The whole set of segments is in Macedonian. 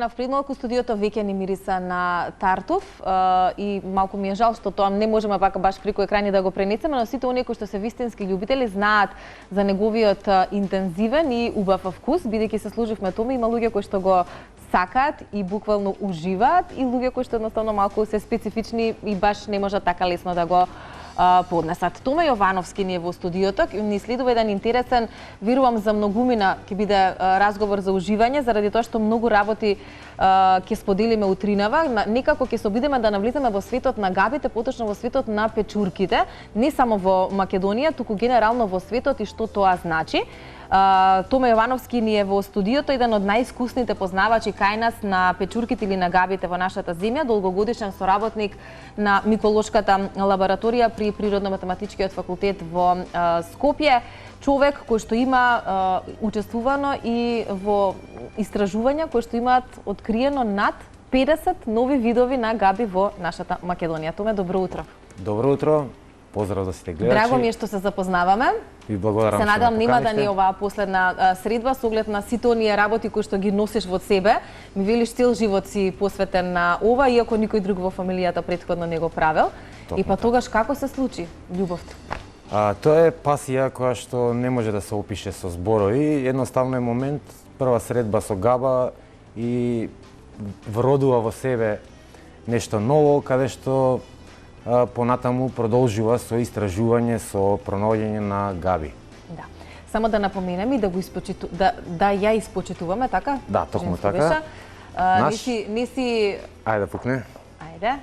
споменав пред малку, студиото веќе ни мириса на тартуф и малку ми е жал што тоа не можеме вака баш преку екрани да го пренесеме, но сите оние кои што се вистински љубители знаат за неговиот интензивен и убав вкус, бидејќи се служивме томе, има луѓе кои што го сакаат и буквално уживаат и луѓе кои што едноставно малку се специфични и баш не можат така лесно да го поднесат. Томе Јовановски ни е во студиото, ни следува еден интересен, верувам за многумина ќе биде разговор за уживање, заради тоа што многу работи ќе споделиме утринава. Некако ќе се обидеме да навлеземе во светот на габите, поточно во светот на печурките, не само во Македонија, туку генерално во светот и што тоа значи. Томе Јовановски ни е во студиото, еден од најискусните познавачи кај нас на печурките или на габите во нашата земја, долгогодишен соработник на миколошката лабораторија при Природно-математичкиот факултет во Скопје, човек кој што има учествувано и во истражувања кои што имаат откриено над 50 нови видови на габи во нашата Македонија. Томе, добро утро. Добро утро. Поздрав за сите гледачи. Драго ми е што се запознаваме. Ви благодарам. Се надам нема да ни оваа последна средба со оглед на сите оние работи кои што ги носиш во себе. Ми велиш цел живот си посветен на ова, иако никој друг во фамилијата претходно не го правел. Токму И па тогаш како се случи љубовта? Тоа е пасија која што не може да се опише со зборови. Едноставно е момент, прва средба со габа и вродува во себе нешто ново, каде што понатаму продолжува со истражување, со пронаоѓање на габи. Да. Само да напоменем и да го да ја испочитуваме, така? Да, токму Женско така. беше. Не си... Ајде да пукне. Ајде.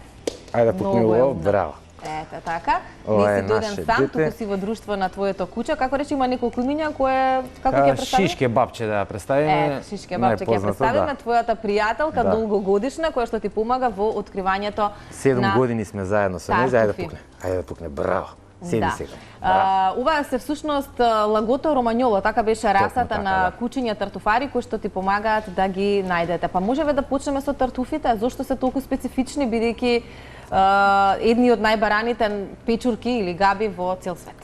Ајде да пукне ово, браво. Ете така. Ова Не е си дојден наше сам, дете. туку си во друштво на твоето куче. Како рече, има неколку имиња кое како ќе ја представиме? Шишке бабче да ја представиме. Шишке бабче ќе ја представиме, твојата пријателка, долгогодишна, која што ти помага во откривањето 7 години сме заедно со неја, ајде да тартуфи. пукне. Ајде да пукне, браво. Седи сега. Ова се всушност лагото ромањоло, така беше расата така, на да. кучиња тартуфари кои што ти помагаат да ги најдете. Па можеме да почнеме со тартуфите, зошто се толку специфични бидејќи едни од најбараните печурки или габи во цел свет.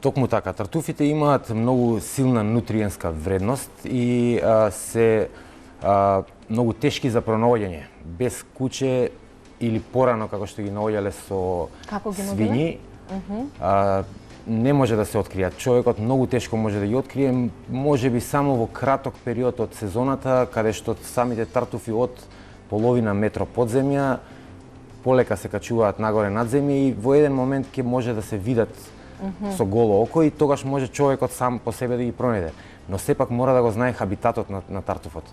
Токму така, тартуфите имаат многу силна нутриенска вредност и се многу тешки за пронаоѓање. Без куче или порано како што ги наоѓале со свињи, не може да се откријат. Човекот многу тешко може да ги открие, можеби само во краток период од сезоната, каде што самите тартуфи од половина метро под земја полека се качуваат нагоре над земја и во еден момент ќе може да се видат со голо око и тогаш може човекот сам по себе да ги пронајде. Но сепак мора да го знае хабитатот на тартуфот.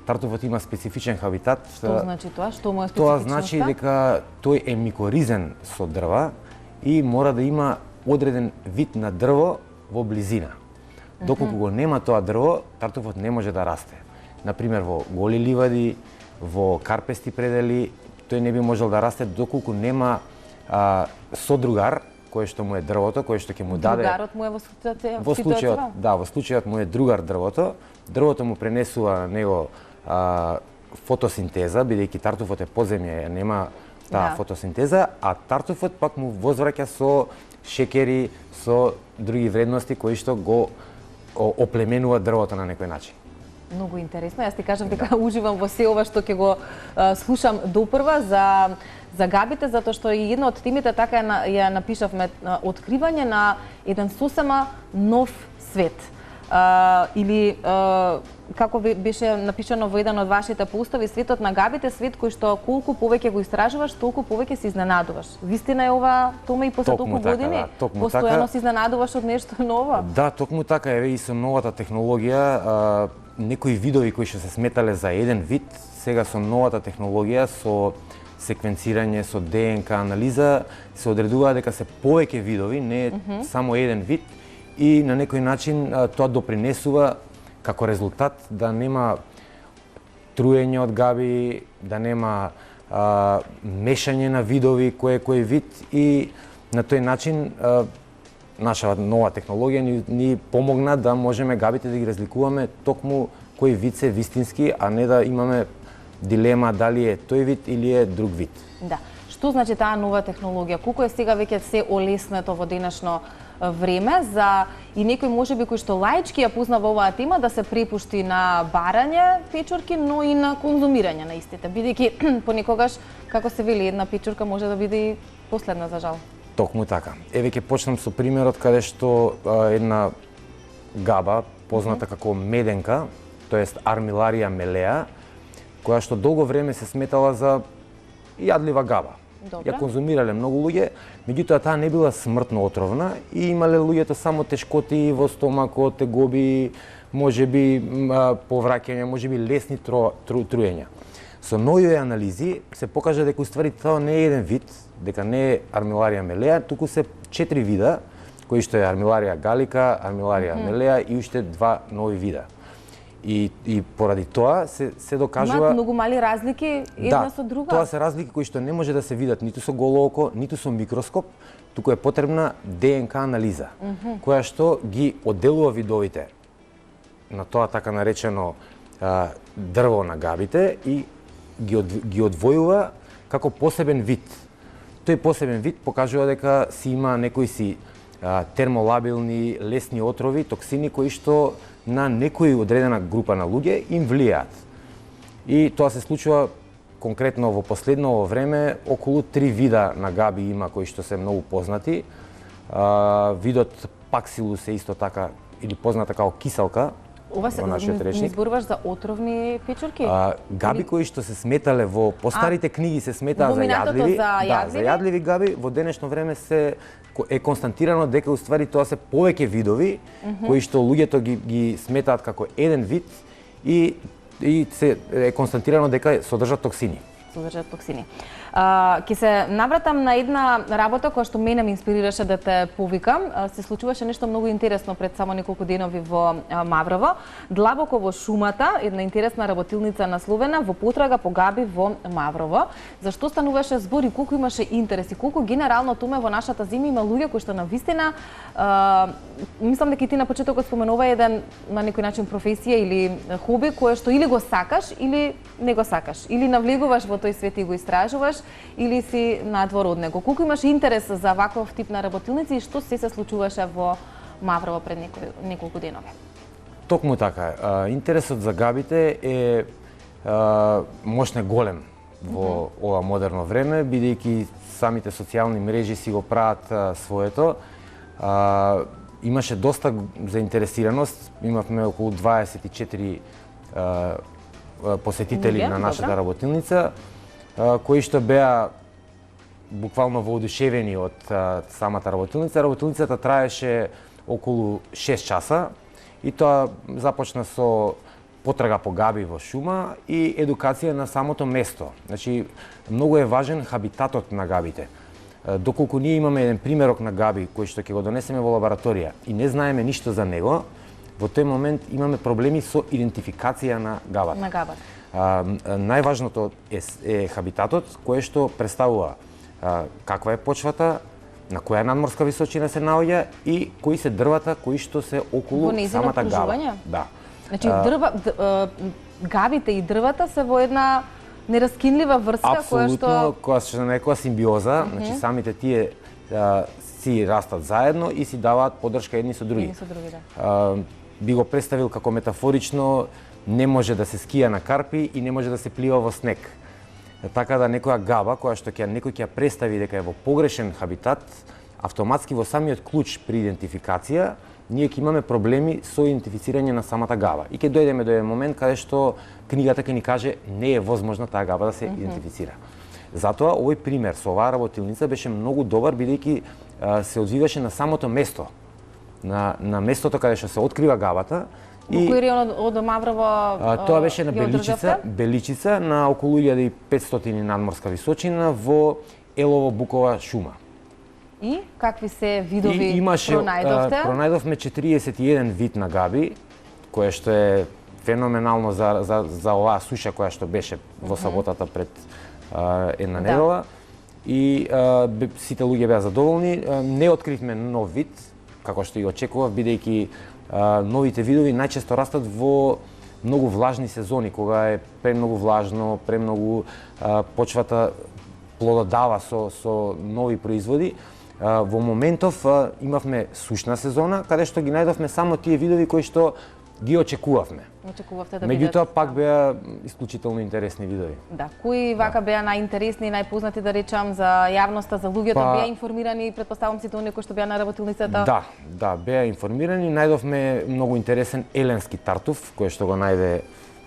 Тартуфот има специфичен хабитат. Што значи тоа? Што му е специфичноста? Тоа значи дека тој е микоризен со дрва и мора да има одреден вид на дрво во близина. Доколку го нема тоа дрво, тартуфот не може да расте. Например, во голи ливади, во карпести предели, тој не би можел да расте доколку нема содругар, кој што му е дрвото, кој што ќе му даде... Другарот му е во случајот? Да, во случајот му е другар дрвото. Дрвото му пренесува на него фотосинтеза, бидејќи тартуфот е подземје, нема таа фотосинтеза, а тартуфот пак му возвраќа со шекери, со други вредности кои што го оплеменуваат дрвото на некој начин. Многу интересно. Јас ти кажам дека уживам во се ова што ќе го слушам допрва за габите, затоа што и една од темите така ја напишавме, откривање на еден сосема нов свет. Или како беше напишано во еден од вашите постови, светот на габите, свет кој што колку повеќе го истражуваш, толку повеќе се изненадуваш. Вистина е ова, Томе, и после толку години? Постојано се изненадуваш од нешто ново? Да, токму така е и со новата технологија. Некои видови кои што се сметале за еден вид, сега со новата технологија, со секвенцирање, со ДНК анализа, се одредува дека се повеќе видови, не само еден вид, и на некој начин тоа допринесува како резултат да нема труење од габи, да нема мешање на видови кој вид и на тој начин наша нова технологија ни помогна да можеме габите да ги разликуваме токму кој вид се вистински, а не да имаме дилема дали е тој вид или е друг вид. Да. Што значи таа нова технологија? Колку е сега веќе се олеснето во денешно време за и некој можеби кој што лаички ја познава оваа тема да се препушти на барање печурки, но и на конзумирање на истите, бидејќи понекогаш, како се вели, една печурка може да биде и последна за жал. Токму така. Еве ќе почнам со примерот каде што една габа, позната како меденка, тоест Armillaria mellea, која што долго време се сметала за јадлива габа. Добре. Ја конзумирале многу луѓе, меѓутоа таа не била смртно отровна и имале луѓето само тешкоти во стомакот, тегоби, можеби повраќање, можеби лесни труења. Со нови анализи се покажа дека уствари тоа не е еден вид, дека не е Armillaria mellea, туку се 4 вида, кои што е Armillaria gallica, Armillaria mellea и уште 2 нови вида. И поради тоа се докажува... Имаат многу мали разлики една со друга? Тоа се разлики кои што не може да се видат ниту со голо око, ниту со микроскоп, туку е потребна ДНК анализа, која што ги одделува видовите на тоа така наречено дрво на габите и ги одвојува како посебен вид. Тој посебен вид покажува дека си има некои термолабилни, лесни отрови, токсини кои што на некој одредена група на луѓе им влијаат. И тоа се случува конкретно во последно време, околу 3 вида на габи има кои што се многу познати. Видот Paxillus е исто така, или позната како киселка, Ова се ми зборуваш за отровни печурки? Габи кои што се сметале во постарите книги се сметаа за јадливи. Да, за јадливи габи, во денешно време е констатирано дека уствари тоа се повеќе видови кои што луѓето ги сметаат како еден вид и се е констатирано дека содржат токсини. Ќе се навратам на една работа која што мене ме инспирираше да те повикам. Се случуваше нешто многу интересно пред само неколку денови во Маврово. Длабоко во шумата, една интересна работилница насловена во потрага по габи во Маврово. Зашто стануваше збор и колку имаше интерес и колку генерално туме во нашата земја има луѓе кои што навистина мислам дека и ти на почетокот споменува еден на некој начин професија или хоби кое што или го сакаш или не го сакаш, или навлегуваш во тој свет и го истражуваш, или си надвор од него. Колку имаш интерес за ваков тип на работилници и што се случуваше во Маврово пред неколку денови? Токму така. Интересот за габите е мощно голем во ова модерно време, бидејќи самите социјални мрежи си го прават своето. Имаше доста заинтересираност, имавме околу 24 посетители на нашата работилница, кои што беа буквално воодушевени од самата работилница. Работилницата траеше околу 6 часа и тоа започна со потрага по габи во шума и едукација на самото место. Значи, многу е важен хабитатот на габите. Доколку ние имаме еден примерок на габи кој што ќе го донесеме во лабораторија и не знаеме ништо за него, во тој момент имаме проблеми со идентификација на габата. На габата. Најважното е хабитатот, кое што представува каква е почвата, на која надморска височина се наоѓа и кои се дрвата кои што се околу самата габа. Да. Значи габите и дрвата се во една нераскинлива врска која што која што е некоја симбиоза, значи самите тие си растат заедно и си даваат поддршка едни со други. Би го представил како метафорично, не може да се скија на карпи и не може да се плива во снег. Така да некоја габа која што некој ќе представи дека е во погрешен хабитат, автоматски во самиот клуч при идентификација, ние ќе имаме проблеми со идентифицирање на самата габа. И ќе дојдеме до еден момент каде што книгата ќе ни каже не е возможно таа габа да се идентифицира. Затоа овој пример со оваа работилница беше многу добар бидејќи се одвиваше на самото место. На местото каде што се открива габата. Во кој регион од Маврово? Тоа беше на Беличица, на околу 1500 надморска височина во Елово-Букова шума. И какви се видови пронајдовте? Пронајдовме 41 вид на габи, кое што е феноменално за оваа суша која што беше во саботата пред една недела. И сите луѓе беа задоволни. Не откривме нов вид, како што и очекував, бидејќи новите видови најчесто растат во многу влажни сезони, кога е премногу влажно, премногу почвата плододава со нови производи. Во моментов имавме сушна сезона, каде што ги најдовме само тие видови кои што ги очекувавме. Очекувавте да Меѓутоа видите. пак беа исклучително интересни видови. Да, кои вака беа најинтересни и најпознати, да речам, за јавноста, за луѓето, беа информирани, претпоставам сите оние кои што беа на работилницата? Да, беа информирани. Најдовме многу интересен еленски тартуф, кој што го најде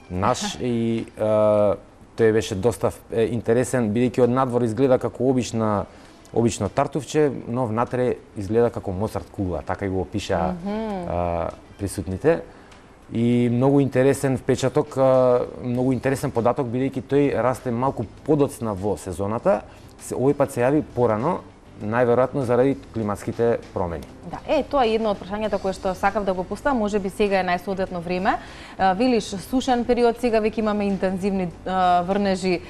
наш и тој беше доста интересен, бидејќи од надвор изгледа како обично тартуфче, но внатре изгледа како Моцарт кула, така и го опишаа присутните. И многу интересен впечаток, многу интересен податок, бидејќи тој расте малку подоцна во сезоната, овој пат се јави порано, најверојатно заради климатските промени. Да, тоа е едно од прашањата кое што сакав да го поставам, можеби сега е најсоодветно време. Велиш сушен период, сега веќе имаме интензивни врнежи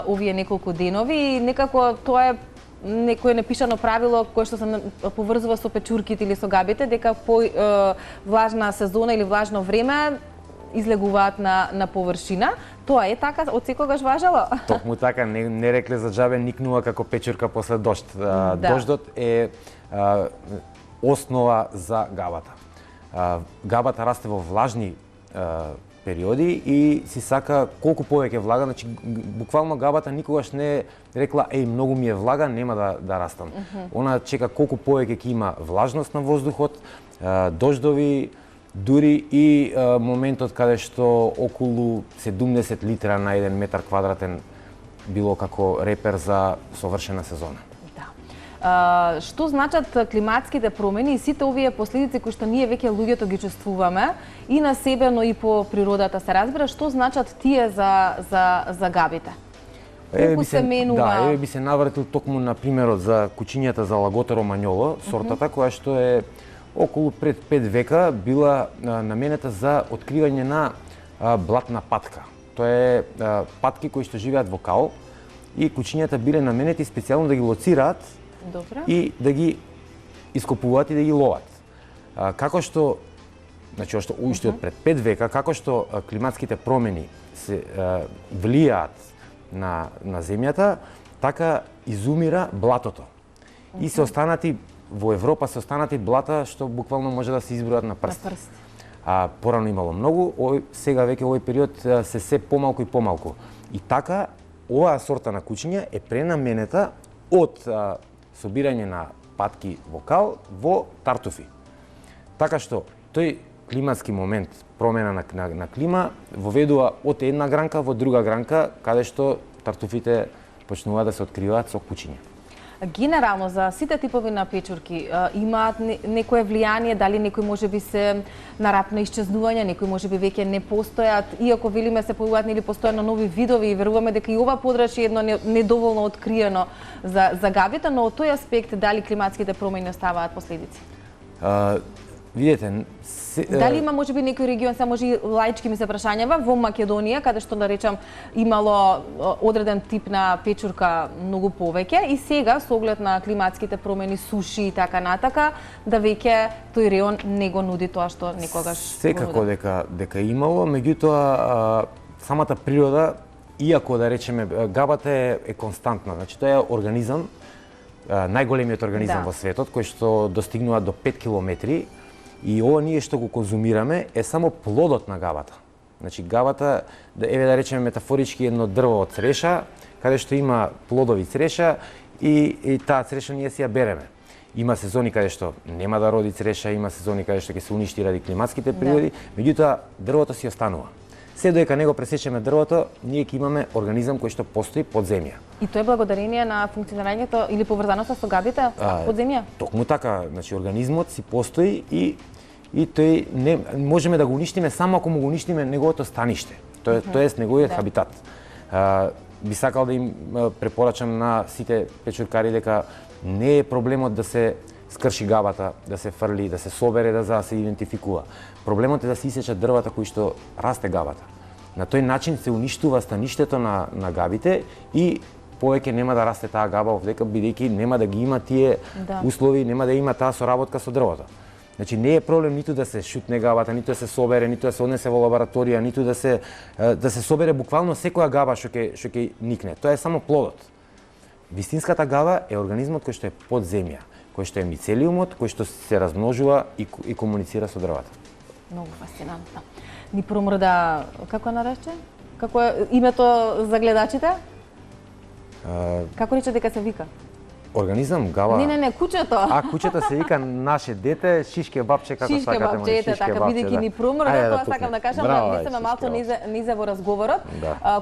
овие неколку денови и некако тоа е некое непишано правило кое што се поврзува со печурките или со габите, дека по влажна сезона или влажно време излегуваат на површина. Тоа е така, од секогаш важело? Токму така, не рекле за џабе, никнува како печурка после дожд. Дождот е основа за габата. Габата расте во влажни периоди и си сака колку повеќе влага, значи буквално габата никогаш не рекла многу ми е влага, нема да растам. Она чека колку повеќе ќе има влажност на воздухот, дождови, дури и моментот каде што околу 70 литра на 1 метар квадратен било како репер за совршена сезона. Што значат климатските промени и сите овие последици кои што ние веќе луѓето ги чувствуваме и на себе, но и по природата се разбира, што значат тие за габите? Колку се менува? Да, би се навратил токму на примерот за кучињата за лагото ромањоло, сортата која што е околу пред 5 века била наменета за откривање на блатна патка. Тоа е патки кои што живеат во као и кучињата биле наменети специјално да ги лоцираат. Добре. И да ги ископуваат и да ги ловат. Како што, значи уште од пред 5 века, како што климатските промени се влијаат на земјата, така изумира блатото. И се останати во Европа се останати блата што буквално може да се избројат на прст. Порано имало многу, сега веќе овој период се помалку и помалку. И така оваа сорта на кучиња е пренаменета од собирање на патки во кал во тартуфи. Така што тој климатски момент, промена на клима, воведува од една гранка во друга гранка, каде што тартуфите почнуваат да се откриваат со кучиња. Генерално за сите типови на печурки имаат некое влијание, дали некои можеби се на рап на исчезнување, некои можеби веќе не постојат, иако велиме се појавуваат или постојано нови видови и веруваме дека и ова подрачје е едно недоволно откриено за габите, но од тој аспект дали климатските промени оставаат последици? Видете, дали има можеби некој регион, се може и лаички ми се прашањава, во Македонија, каде што да речам имало одреден тип на печурка многу повеќе и сега со оглед на климатските промени, суши и така натака, да веќе тој реон не го нуди тоа што некогаш секако дека имало, меѓутоа самата природа, иако да речеме габата е константна, значи тоа е организам, најголемиот организам во светот кој што достигнува до 5 километри. И ова ние што го конзумираме е само плодот на габата. Значи габата, еве да речеме метафорички едно дрво од цреша, каде што има плодови цреша и таа цреша ние си ја береме. Има сезони каде што нема да роди цреша, има сезони каде што ќе се уништи ради климатските прирodi, меѓутоа дрвото си останува. Се додека не го пресечеме дрвото, ние ќе имаме организам кој што постои под земја. И тоа е благодарение на функционирањето или поврзаноста со габите под земја? Токму така, значи организмот си постои и тој не можеме да го уништиме само ако му го уништиме неговото станиште, тоест неговиот хабитат. Би сакал да им препорачам на сите печуркари дека не е проблемот да се скрши габата, да се фрли, да се собере, да се идентификува. Проблемот е да се исечат дрвата кои што расте габата. На тој начин се уништува стаништето на габите и повеќе нема да расте таа габа овдека, бидејќи нема да ги има тие услови, нема да има таа соработка со дрвото. Значи не е проблем ниту да се шутне габата, ниту да се собере, ниту да се однесе во лабораторија, ниту да се собере буквално секоја габа што ќе никне. Тоа е само плодот. Вистинската габа е организмот кој што е под земја, кој што е мицелиумот, кој што се размножува и комуницира со дрвата. Многу фасцинантно. Ни промрда, како нарече? Како е името за гледачите? Како рече дека се вика? Организам, габа... Не, кучето. Кучето се вика наше дете, шишке бабче, како шишке сакате. Шишке бабче, така, бидејќи ни промрда, тоа сакам да кажам, да мислиме малку низе во разговорот.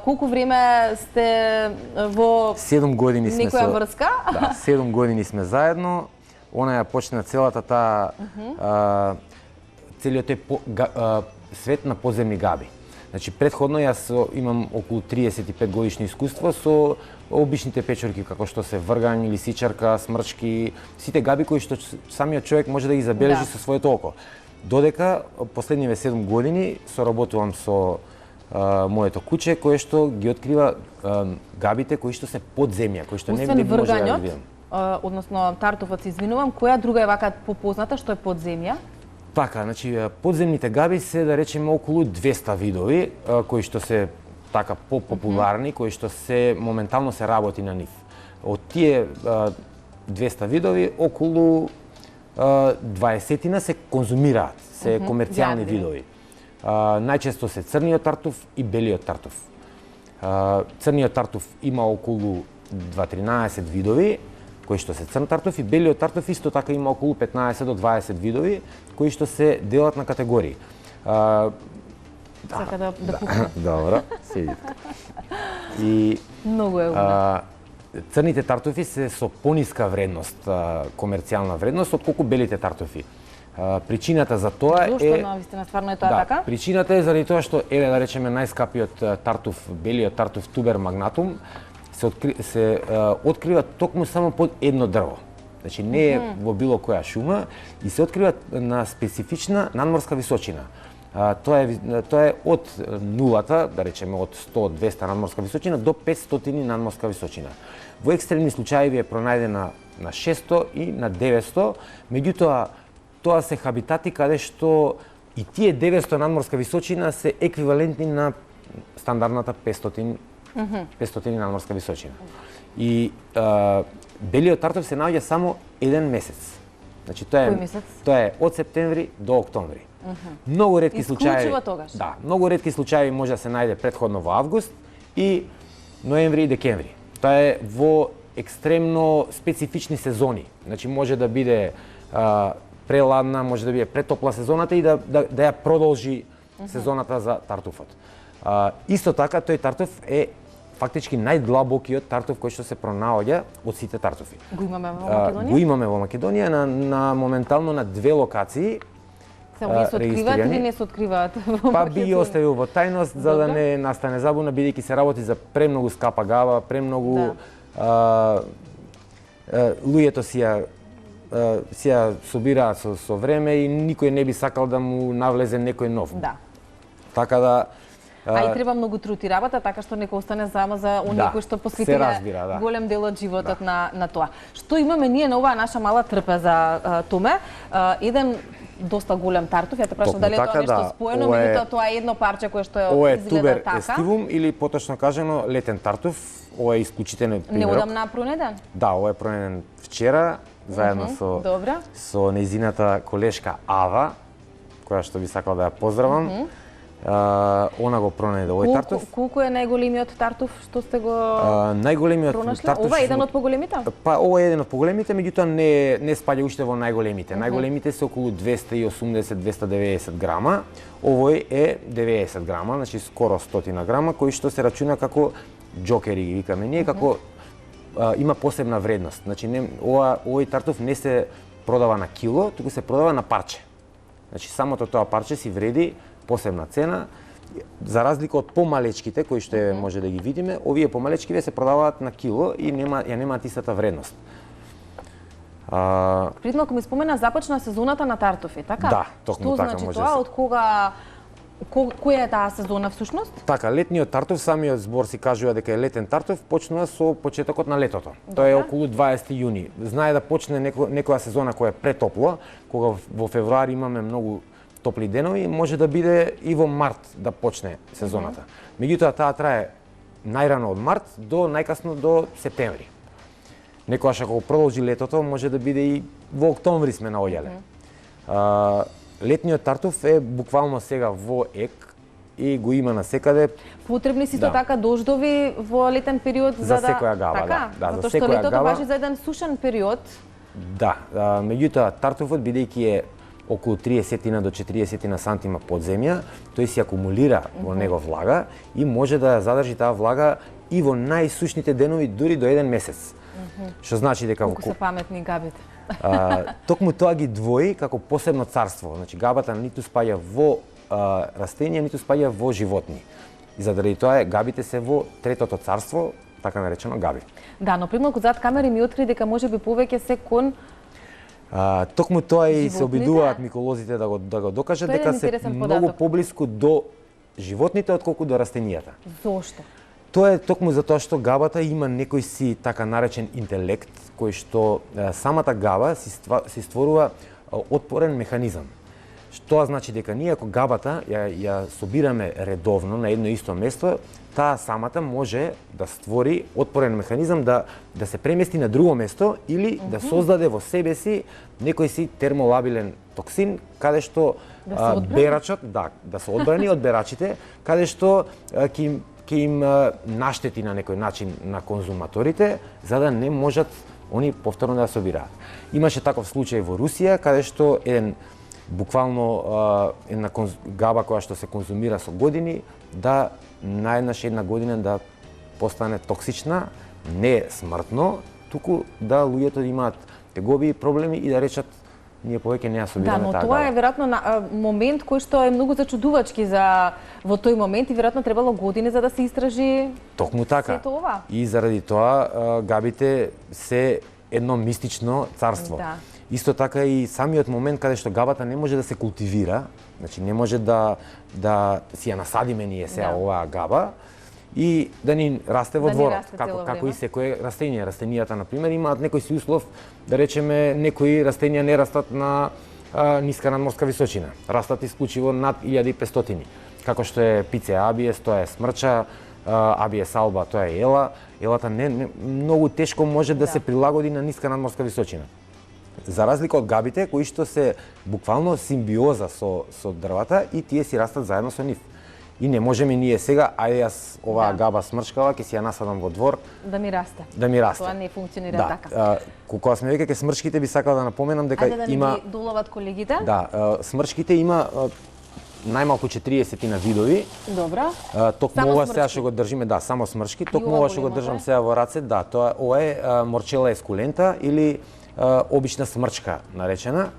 Колку време сте во 7 години сме некоја врска? Да, 7 години сме заедно. Она ја почна целата таа целиот свет на подземни габи. Значи, предходно јас имам околу 35 годишно искуство со обичните печорки, како што се вргањ, лисичарка, смрчки, сите габи кои што самиот човек може да ги забележи со своето око. Додека последниве 7 години соработувам со моето куче, кое што ги открива габите кои што се под земја, кои што не би може да ги видам. Односно тартуфот, се извинувам, која друга е вака попозната што е под земја? Така, значи подземните габи се, да речеме, околу 200 видови кои што се така популарни, кои што се моментално се работи на нив. Од тие 200 видови околу 20 се конзумираат, се комерцијални видови. Најчесто се црниот тартуф и белиот тартуф. Црниот тартуф има околу 13 видови кои што се црн тартуф, и белиот тартуф исто така има околу 15 до 20 видови кои што се делат на категории. Сака да пукне. Добро, седи. И многу е умно. Црните тартуфи се со пониска вредност, комерцијална вредност, отколку белите тартуфи. Причината за тоа е... Зошто навистина стварно е тоа така? Причината е заради тоа што, да речеме, најскапиот тартуф, белиот тартуф Тубер магнатум, се открива токму само под едно дрво. Значи не е во било која шума и се открива на специфична надморска височина. Тоа е од нулата, да речеме од 100-200 надморска височина до 500 надморска височина. Во екстремни случаи е пронајдена на 600 и на 900, меѓутоа тоа се хабитати каде што и тие 900 надморска височина се еквивалентни на стандардната 500 надморска височина. И белиот тартуф се наоѓа само еден месец. Значи тоа е од септември до октомври. Многу ретки случаи. Да, многу ретки случаи може да се најде претходно во август и ноември и декември. Тоа е во екстремно специфични сезони. Значи може да биде преладна, може да биде претопла сезоната и да ја продолжи сезоната за тартуфот. Исто така тој тартуф е фактички најдлабокиот тартуф кој што се пронаоѓа од сите тартуфи. Го имаме во Македонија? Го имаме во Македонија на моментално на 2 локации. Само не се откриваат или не се откриваат во Македонија? Па би оставил во тајност за да не настане забуна, бидејќи се работи за премногу скапа габа, премногу луѓето си ја собираат со време и никој не би сакал да му навлезе некој нов. Да. Така да и треба многу труд и работа, така што нека остане само за оние кои што посветиле голем дел од животот на тоа. Што имаме ние на оваа наша мала трпеза, Томе? Еден доста голем тартуф, ја те прашам дали е тоа нешто споено, меѓутоа тоа е едно парче кое што изгледа така. Ова е Тубер естивум или поточно кажано летен тартуф. Ова е исклучителен примерок. Неодамна пронеден? Да, ова е пронеден вчера, заедно со нејзината колешка Ава, која што би сакал да ја поздравам. Она го пронеде овој тартуф. Колку е најголемиот тартуф што сте го најголемиот тартуф? Ова е еден од поголемите? Па ова е еден од поголемите, меѓутоа не спаѓа уште во најголемите. Најголемите се околу 280-290 грама. Овој е 90 грама, значи скоро 100 грама, кој што се рачуна како џокери ги викаме ние, како има посебна вредност. Значи овој тартуф не се продава на кило, туку се продава на парче. Значи самото тоа парче си вреди посебна цена, за разлика од помалечките кои што може да ги видиме, овие помалечкиве се продаваат на кило и немаат истата вредност. Пред малку ми спомена започна сезоната на тартуфи, така? Да, токму така може. Што значи тоа? Од кога која е таа сезона всушност? Така, летниот тартуф, самиот збор си кажува дека е летен тартуф, почнува со почетокот на летото. Тоа е околу 20 јуни. Знае да почне некоја сезона која е претопло, кога во февруари имаме многу топли денови, може да биде и во март да почне сезоната. Меѓутоа таа трае најрано од март до најкасно до септември. Некогаш ако продолжи летото, може да биде и во октомври сме наоѓале. Летниот тартуф е буквално сега во ек и го има насекаде. Потребни се исто така дождови во летен период за секоја габа, така? да, затоа за што секоја летото габа важи за еден сушен период. Да, меѓутоа тартуфот бидејќи е околу 30 до 40 сантима под земја, тој се акумулира во него влага и може да ја задржи таа влага и во најсушните денови дури до еден месец. Што значи дека Колку се паметни габите. Токму тоа ги двои како посебно царство. Значи габата ниту спаѓа во растенија, ниту спаѓа во животни. И заради тоа габите се во третото царство, така наречено габи. Да, но прималку зад камери ми откри дека можеби повеќе се кон токму тоа и се животните? обидуваат миколозите да го докажат Тоа е дека еден се интересен многу податок. поблиску до животните отколку до растенијата. Зошто? Тоа е токму затоа што габата има некој си така наречен интелект кој што самата габа си створува отпорен механизам. Тоа значи дека ние ако габата ја собираме редовно на едно исто место, таа самата може да створи отпорен механизам да се премести на друго место или да создаде во себе си некој си термолабилен токсин каде што берачот, да се одбрани од берачите, каде што ќе им наштети на некој начин на конзуматорите, за да не можат они повторно да ја собираат. Имаше таков случај во Русија, каде што буквално една габа која што се конзумира со години, да наеднаш една година да постане токсична, не смртно, туку да луѓето имаат тегоби и проблеми и да речат ние повеќе не ја собираме таа габа. Да, но тоа е веројатно момент кој што е многу зачудувачки во тој момент и веројатно требало години за да се истражи. Токму така. Сето ова. И заради тоа габите се едно мистично царство. Да. Исто така и самиот момент каде што габата не може да се култивира, значи не може да си ја насадиме ние сега оваа габа и да ни расте во дворот, како и секое растение. Растенијата на пример имаат некој си услов, да речеме некои растенија не растат на ниска надморска височина, растат исклучиво над 1500, како што е Пицеа абиес, тоа е смрча, абиес алба, тоа е ела. Елата многу тешко може да се прилагоди на ниска надморска височина. За разлика од габите, кои што се буквално симбиоза со дрвата и тие си растат заедно со нив. И не можеме ние сега, ајде јас оваа габа смрчкава, ќе си ја насадам во двор. Да ми расте. Да ми расте. Тоа не функционира така. Кога сме веќе ке смрчките, би сакал да напоменам дека има... Ајде да ни доловат колегите. Да, смрчките има најмалку 40 видови. Добро. Токму ова сега што го држиме, само смрчки. Токму ова што го држам сега во раце, ова е Морчела ескулента или обична смрчка наречена.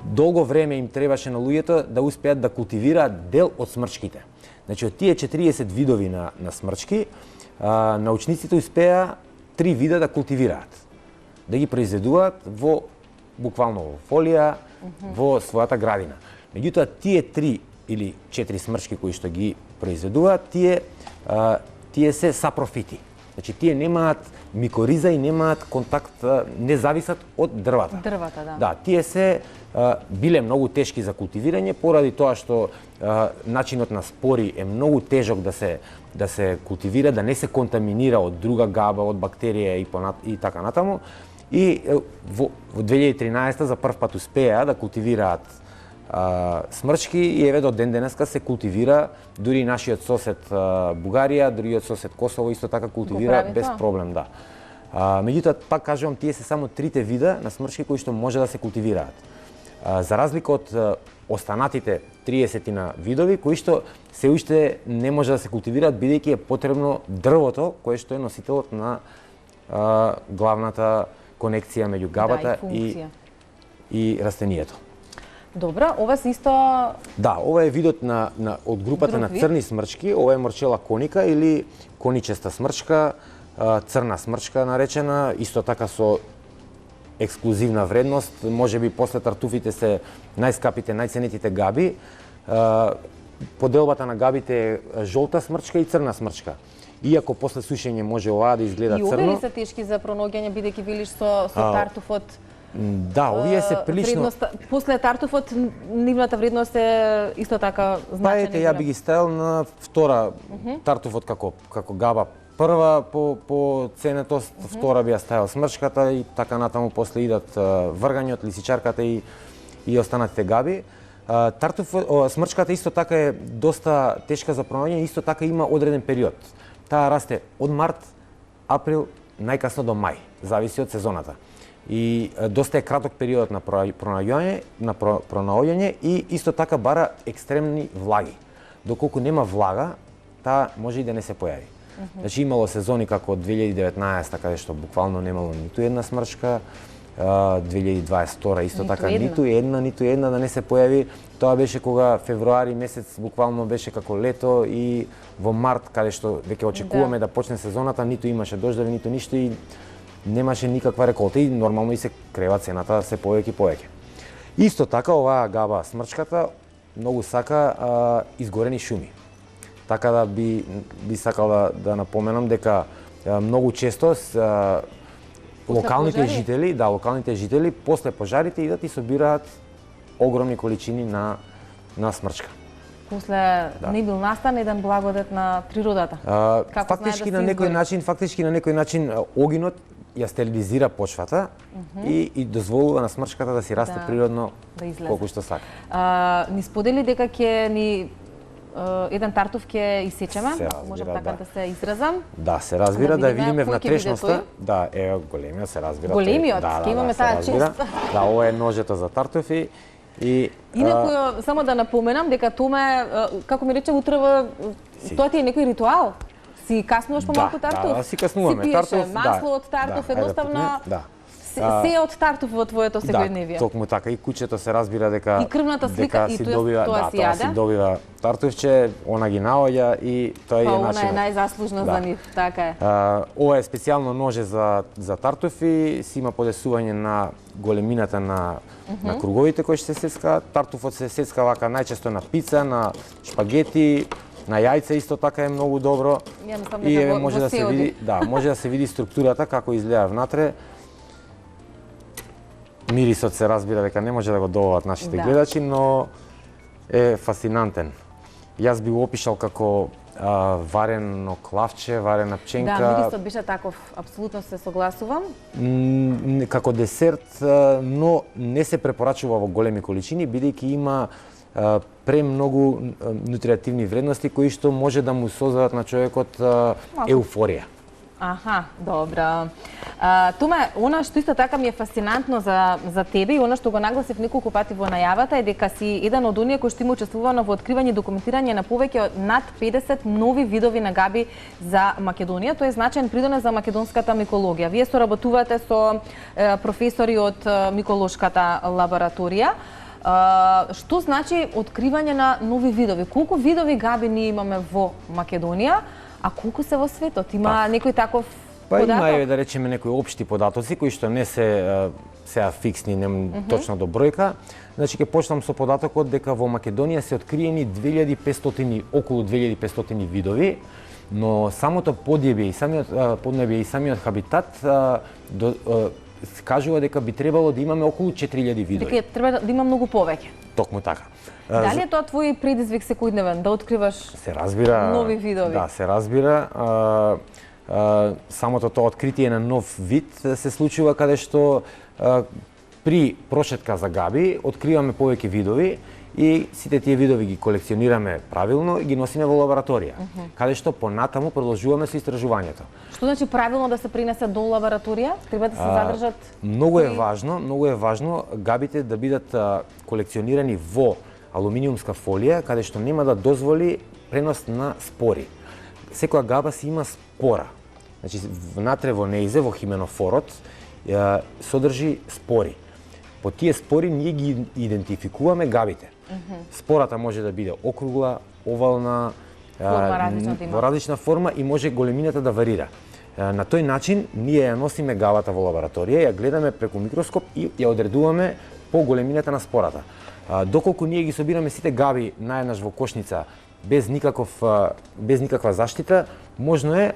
Долго време им требаше на луѓето да успеат да култивираат дел од смрчките. Значи од тие 40 видови на смрчки, научниците успеа 3 вида да култивираат. Да ги произведуваат буквално во фолија, во својата градина. Меѓутоа тие 3 или 4 смрчки кои што ги произведуваат, тие се сапрофити. Значи тие немаат микориза и немаат контакт, не зависат од дрвата. Дрвата, да. Да, тие се биле многу тешки за култивирање поради тоа што начинот на спори е многу тежок да се култивира, да не се контаминира од друга габа, од бактерија и така натаму. И во 2013 за прв пат успеа да култивираат смрчки и еве до ден денеска се култивира, дури нашиот сосед Бугарија, другиот сосед Косово исто така култивира без проблем, да. Меѓутоа, пак кажувам, тие се само 3 вида на смрчки кои што може да се култивираат. За разлика од останатите 30 видови кои што се уште не може да се култивираат бидејќи е потребно дрвото кое што е носителот на главната конекција меѓу габата и растенијето. Добро, ова се исто... Да, ова е видот од групата на црни смрчки, ова е Морчела коника или коничеста смрчка, црна смрчка наречена, исто така со ексклузивна вредност, можеби после тартуфите се најскапите, најценетите габи. Поделбата на габите е жолта смрчка и црна смрчка. Иако после сушење може оваа да изгледа црно. И овие се тешки за пронаоѓање бидејќи велиш со тартуфот? Да, овие се прилично... После тартуфот, нивната вредност е исто така значена. Па ете, ја би ги ставил на втора тартуфот како габа прва по ценетост, втора би ја ставил смрчката и така натаму после идат вргањот, лисичарката и останатите габи. Смрчката исто така е доста тешка за пронаоѓање, исто така има одреден период. Таа расте од март, април, најкасно до мај, зависи од сезоната. И доста е краток период на пронаоѓање и исто така бара екстремни влаги. Доколку нема влага, таа може и да не се појави. Значи имало сезони како 2019 каде што буквално немало ниту една смрчка, 2022 исто така ниту една да не се појави. Тоа беше кога февруари месец буквално беше како лето и во март каде што веќе очекуваме да почне сезоната, ниту имаше дождови, ниту ништо и немаше никаква реколта и нормално и се крева цената се повеќе и повеќе. Исто така оваа габа смрчката многу сака изгорени шуми. Така да би сакал да напоменам дека многу често локалните жители после пожарите идат и собираат огромни количини на смрчка. После не бил настан еден благодет на природата. Фактички на некој начин огинот ја стерилизира почвата и дозволува на смрчката да си расте природно колку што сака. Ни сподели дека ќе ни еден тартуф ќе исечеме, можам така да се изразам. Да, се разбира, да видиме внатрешноста. Да, големиот се разбира. Големиот, ќе имаме таа чест. Да, ова е ножето за тартуфи. Инаку, само да напоменам дека Томе, како ми рече, утрева, тоа ти е некој ритуал? Си каснуваш помалку тартуф? Да, си каснуваме тартуф. Си пиеше масло од тартуф, едноставно се од тартуф во твоето секојдневие. Да, токму така. И кучето се разбира дека... И крвната слика, и тоа си јаде? Си добива тартуфче, она ги наоѓа и тоа е начинот. Она е најзаслужна за нив, така е. Ова е специјално ноже за тартуфи, си има подесување на големината на круговите кои што се сецкаат. Тартуфот се сецка вака најчесто на пица, на шпагети, на јајца исто така е многу добро. И може да се види, може да се види структурата како изгледа внатре. Мирисот се разбира дека не може да го добават нашите гледачи, но е фасцинантен. Јас би го опишал како варено клавче, варена пченка. Да, мирисот беше таков, апсолутно се согласувам. Како десерт, но не се препорачува во големи количини, бидејќи има премногу нутриативни вредности кои што може да му создадат на човекот еуфорија. Аха, добро. Томе, она што исто така ми е фасцинантно за тебе и она што го нагласив неколку пати во најавата е дека си еден од оние кои што има учествувано во откривање и документирање на повеќе од над 50 нови видови на габи за Македонија. Тоа е значаен придонес за македонската микологија. Вие соработувате со професори од миколошката лабораторија. Што значи откривање на нови видови? Колку видови габи ние имаме во Македонија? А колку се во светот? Има некој таков податок? Има, да речеме, некои општи податоци кои што не се фиксни, немам точно до бројка. Значи, ќе почнам со податокот дека во Македонија се откриени околу 2500 видови, но самото поднебје и самиот хабитат кажува дека би требало да имаме околу 4000 видови. Дека треба да има многу повеќе. Токму така. Дали е тоа твој предизвик секојдневен, да откриваш нови видови? Да, се разбира. Самото тоа откритие на нов вид се случува каде што при прошетка за габи откриваме повеќе видови и сите тие видови ги колекционираме правилно и ги носиме во лабораторија, каде што понатаму продолжуваме со истражувањето. Што значи правилно да се принесе до лабораторија? Треба да се задржат? Многу е важно габите да бидат колекционирани во алуминиумска фолија, каде што нема да дозволи пренос на спори. Секоја габа си има спора. Значи, внатре во неизе, во хименофорот, содржи спори. По тие спори ние ги идентификуваме габите. Спората може да биде округла, овална, во различна форма и може големината да варира. На тој начин ние ја носиме габата во лабораторија, ја гледаме преку микроскоп и ја одредуваме по големината на спората. Доколку ние ги собираме сите габи наеднаш во кошница без никаква заштита, можно е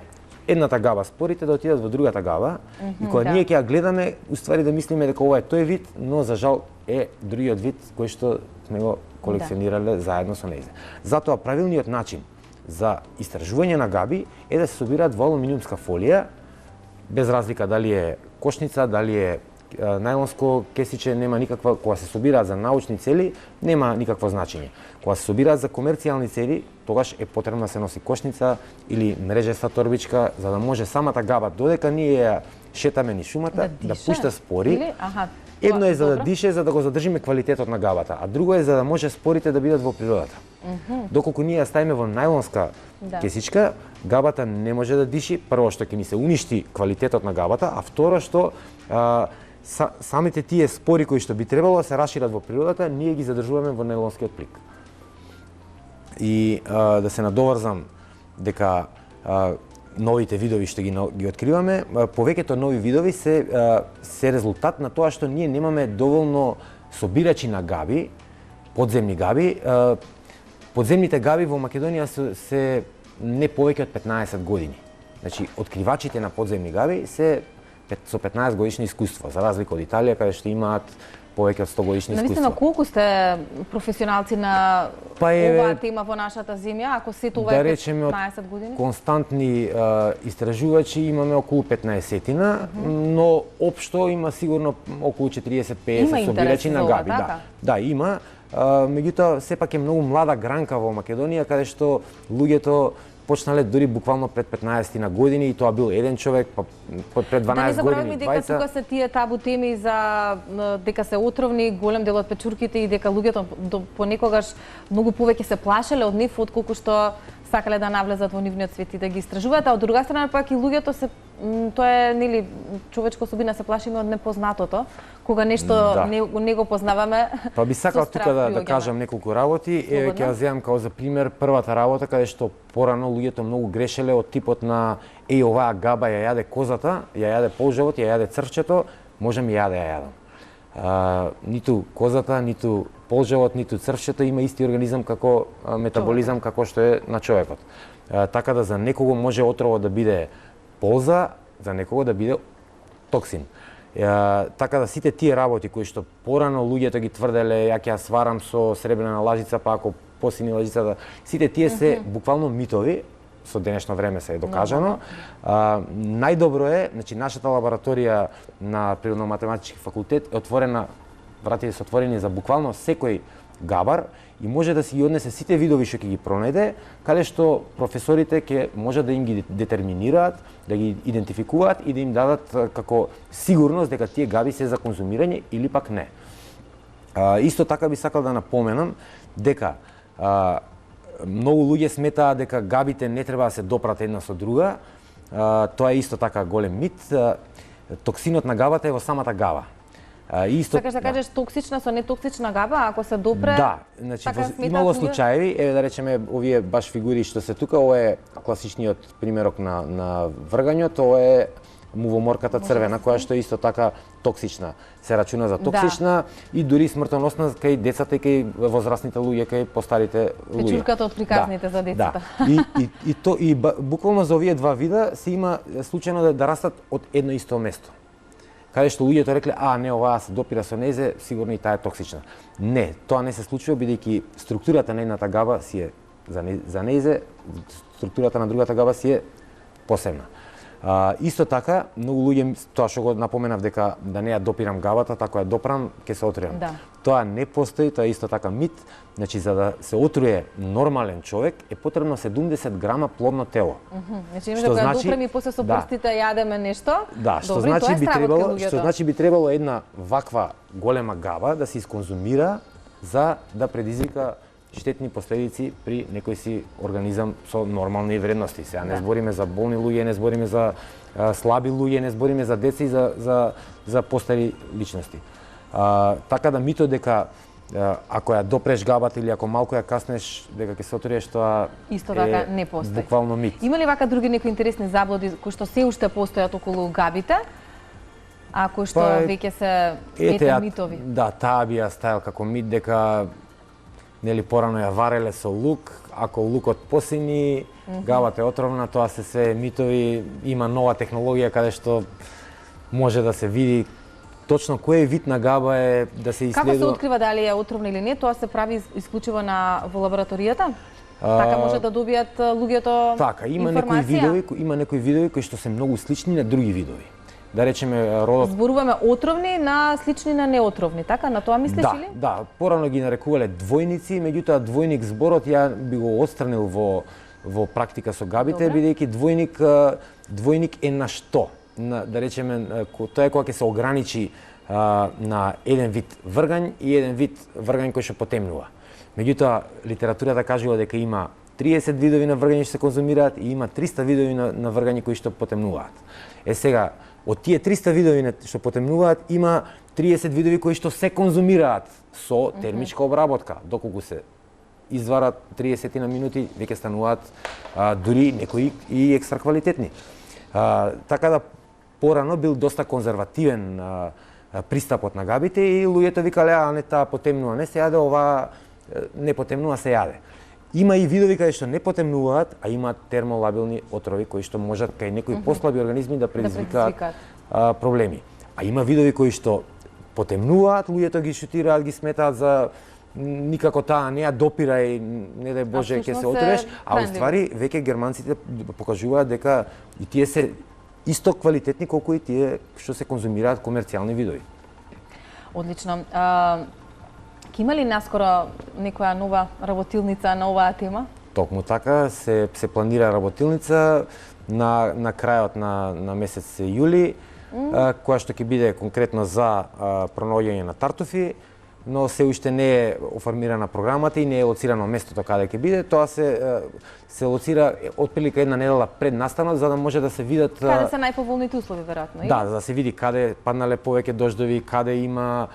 едната габа спорите да отидат во другата габа и кога ние ќе ја гледаме, уствари да мислиме дека ова е тој вид, но за жал е другиот вид кој што сме го колекционирале заедно со нејзе. Затоа правилниот начин за истражување на габи е да се собираат во алуминиумска фолија, без разлика дали е кошница, дали е најлонско кесиче, нема никаква, кога се собираат за научни цели, нема никакво значење. Кога се собираат за комерцијални цели, тогаш е потребно да се носи кошница или мрежеста торбичка, за да може самата габа, додека ние ја шетаме низ шумата, да пушта спори. Или? Едно е за да дише, за да го задржиме квалитетот на габата, а друго е за да може спорите да бидат во природата. Доколку ние ја ставиме во најлонска кесичка, габата не може да диши, прво што ќе ни се уништи квалитетот на габата, а второ што самите тие спори кои што би требало да се рашират во природата, ние ги задржуваме во најлонскиот плик. И да се надоврзам дека новите видови што ги откриваме, повеќето нови видови се резултат на тоа што ние немаме доволно собирачи на габи, подземни габи. Подземните габи во Македонија се не повеќе од 15 години. Значи, откривачите на подземни габи се со 15 годишни искуство, за разлика од Италија, каде што имаат повеќе од 100 годишни искуство. Навистина, колку сте професионалци на оваа тема во нашата земја, ако се тоа е 15 години? Константни истражувачи имаме околу 15-тина, но општо има сигурно околу 40-50 собирачи на габи. Да, има. Меѓутоа, сепак е многу млада гранка во Македонија, каде што луѓето почнале дури буквално пред 15 на години и тоа бил еден човек, пред 12 години 20. Да не забораваме дека тука се тие табу теми за дека се отровни, голем дел од печурките и дека луѓето понекогаш многу повеќе се плашеле од нив отколку што сакале да навлезат во нивниот свет и да ги истражуваат, а од друга страна пак и луѓето се тоа е нели човечка особина, се плашиме од непознатото, кога нешто не го познаваме. Па би сакал тука да кажам неколку работи, ќе ја земам како за пример првата работа каде што порано луѓето многу грешеле од типот на оваа габа ја јаде козата, ја јаде полжевот, ја јаде црвчето, можам и ја да ја јадам. Ниту козата, ниту полжевот, ниту црвчето има исти организам како метаболизам како што е на човекот. Така да за некого може отровот да биде полза, за некого да биде токсин. Така да сите тие работи кои што порано луѓето ги тврделе, ја ќе ја сварам со сребрена лажица, па ако посини лажицата, сите тие се буквално митови, со денешно време се е докажано. Најдобро е, значи нашата лабораторија на Природно-математички факултет е отворена, вратите се отворени за буквално секој габар и може да си ги однесе сите видови што ќе ги пронајде, каде што професорите ќе може да им ги детерминираат, да ги идентификуваат и да им дадат како сигурност дека тие габи се за конзумирање или пак не. Исто така би сакал да напоменам дека многу луѓе сметаат дека габите не треба да се допрат една со друга. Тоа е исто така голем мит. Токсинот на габата е во самата габа. Сакаш да кажеш токсична со нетоксична габа, ако се допре? Да, значи имало случаеви, еве да речеме овие баш фигури што се тука, ова е класичниот примерок на вргањето, ова е мувоморката црвена, која што е исто така токсична. Се рачуна за токсична и дури смртоносна кај децата и кај возрастните луѓе, кај постарите луѓе. Печурката од приказните за децата. Да. И буквално за овие два вида се има случајно да растат од едно исто место. Каде што луѓето рекле, не, оваа се допира со незе, сигурно и таа е токсична. Не, тоа не се случува бидејќи структурата на едната габа си е за незе, структурата на другата габа си е посебна. Исто така, многу луѓе, тоа што го напоменав дека да не ја допирам габата, тако ја допрам, ќе се отрујам. Да. Тоа не постои, тоа е исто така мит. Значи, за да се отруе нормален човек, е потребно 70 грама плодно тело. Значи, имаме да допрем и после со прстите јадеме нешто. Да, што значи би требало една ваква голема габа да се исконзумира за да предизвика штетни последици при некој си организам со нормални вредности. Сега не збориме за болни луѓе, не збориме за слаби луѓе, не збориме за деца и за постари личности. Така да митот дека ако ја допреш габата или ако малку ја каснеш дека ќе се отруеш, тоа исто така не постои. Буквално мит. Има ли вака други некои интересни заблуди кои што се уште постојат околу габите? А кои што веќе се митови? Да, таа би ја ставил како мит дека нели порано ја вареле со лук, ако лукот посини, габата е отровна, тоа се митови, има нова технологија каде што може да се види точно кој вид на габа е да се исследува. Како се открива дали е отровна или не? Тоа се прави исклучиво во лабораторијата? Така може да добијат луѓето Така, информација? Има некои видови кои што се многу слични на други видови. Да речеме родот... Зборуваме отровни на слични на неотровни, така? На тоа мислиш или? Да, порано ги нарекувале двојници, меѓутоа двојник зборот ја би го отстранил во практика со габите, бидејќи двојник е на што? Да речеме, тоа е кога ќе се ограничи на еден вид вргањ и еден вид вргањ кој што потемнува. Меѓутоа, литературата кажува дека има 30 видови на вргања што се конзумираат и има 300 видови на вргања кои што потемнуваат. Сега, од тие 300 видови што потемнуваат, има 30 видови кои што се конзумираат со термичка обработка. Доколку се изварат 30 на минути, веќе стануваат дури некои и екстра квалитетни. Така да, порано бил доста конзервативен пристапот на габите и луѓето викале, не таа потемнува, не се јаде, ова не потемнува, се јаде. Има и видови каде што не потемнуваат, а имаат термолабилни отрови кои што можат кај некои послаби организми да предизвикаат проблеми. А има видови кои што потемнуваат, луѓето ги шутираат, ги сметаат за никако таа не ја допира и не дај Боже ќе се отреш, а уствари веќе германците покажуваат дека и тие се исто квалитетни колку и тие што се конзумираат комерцијални видови. Одлично. Ќе има ли наскоро некоја нова работилница на оваа тема? Токму така, се планира работилница на крајот на месец јули, која што ќе биде конкретно за пронаоѓање на тартуфи, но се уште не е оформирана програмата и не е лоцирано местото каде ќе биде. Тоа се лоцира отприлика една недела пред настанот, за да може да се видат... Каде се најповолните услови, веројатно? Да, за да се види каде паднале повеќе дождови, каде има...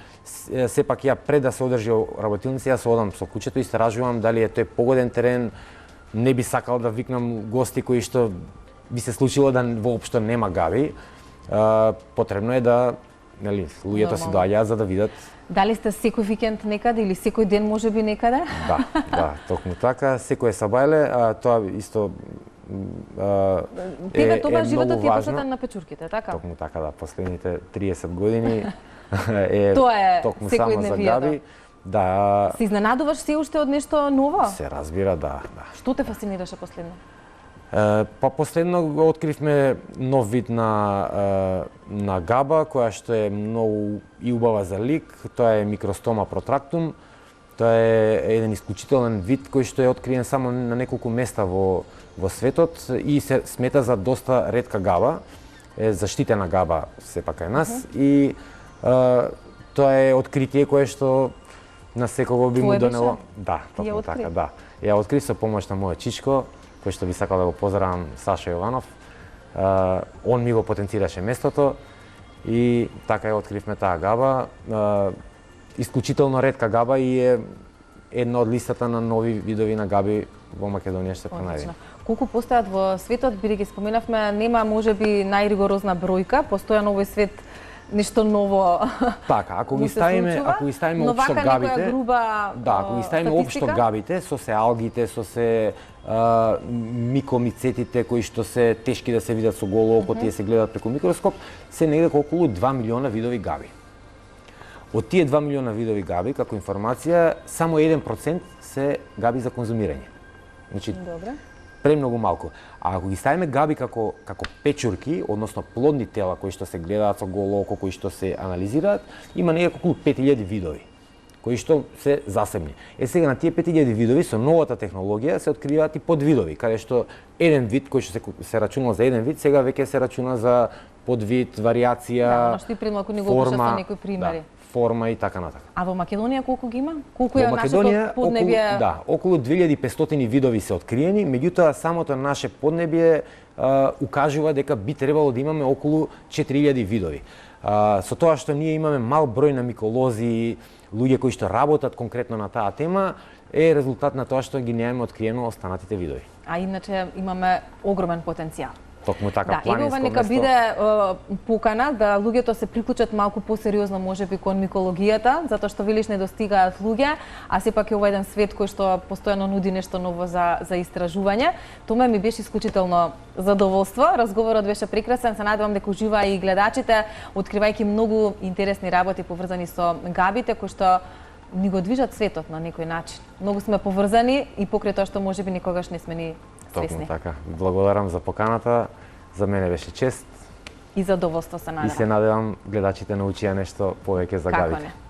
Сепак ја пред да се одржи работилница, јас одам со кучето, истражувам дали е тој погоден терен. Не би сакал да викнам гости кои што би се случило да воопшто нема габи. Потребно е да луѓето се доаѓаат за да видат. Дали сте секој викенд некаде или секој ден можеби некаде? Да, токму така, секој е сабајле, тоа исто Тебе тоа животот ти е посветен на печурките, така? Токму така, да, последните 30 години е токму само за габи. Да. Се изненадуваш се уште од нешто ново? Се разбира, да. Што те фасцинираше последно? Па последно откривме нов вид на габа, која што е многу и убава за лик. Тоа е Microstoma protractum. Тоа е еден исклучителен вид кој што е откриен само на неколку места во светот и се смета за доста ретка габа. Е заштитена габа сепак кај нас и тоа е откритие кое што на секого би му донело. Да, токму така, да. Ја открив со помош на мојот чичко, кој што би сакал да го поздравам, Саша Јованов. Он ми го потенцираше местото и така ја откривме таа габа. Исклучително ретка габа и е една од листата на нови видови на габи во Македонија што се пронајде. Колку постојат во светот, бидејќи споменавме, нема можеби најригорозна бројка, постојано овој свет нешто ново. Така, ако ги ставиме општо габите, ако ги ставиме општо габите со се алгите, со се микомицетите кои што се тешки да се видат со голо око, тие се гледаат преку микроскоп, се негде околу 2 милиона видови габи. Од тие 2 милиона видови габи, како информација, само 1% се габи за конзумирање. Значи, премногу малку. А ако ги ставиме габи како печурки, односно плодни тела кои што се гледаат со голо око, кои што се анализираат, има некако околу 5000 видови кои што се засебни. Сега на тие 5000 видови со новата технологија се откриваат и подвидови, каде што еден вид кој што се рачунал за еден вид, сега веќе се рачуна за подвид, варијација, форма, некои примери. Форма и така натака. А во Македонија колку ги има? Колку е нашето поднебје? Околу 2500 видови се откриени, меѓутоа самото наше поднебје укажува дека би требало да имаме околу 4000 видови. Со тоа што ние имаме мал број на миколози, луѓе кои што работат конкретно на таа тема, е резултат на тоа што ги немаме откриено останатите видови. А иначе имаме огромен потенцијал. Токму така, планинско место. Да, нека биде покана да луѓето се приклучат малку посериозно можеби кон микологијата, затоа што велиш не достигаат луѓе, а сепак е ова еден свет кој што постојано нуди нешто ново за истражување. Тоа ми беше исклучително задоволство. Разговорот беше прекрасен. Се надевам дека уживаа и гледачите, откривајќи многу интересни работи поврзани со габите, кои што ни го движат светот на некој начин. Многу сме поврзани и покрај тоа што можеби никогаш не сме ни свесни. Токму така. Благодарам за поканата. За мене беше чест. И задоволство се надевам. И се надевам гледачите научија нешто повеќе за Како гавите. не.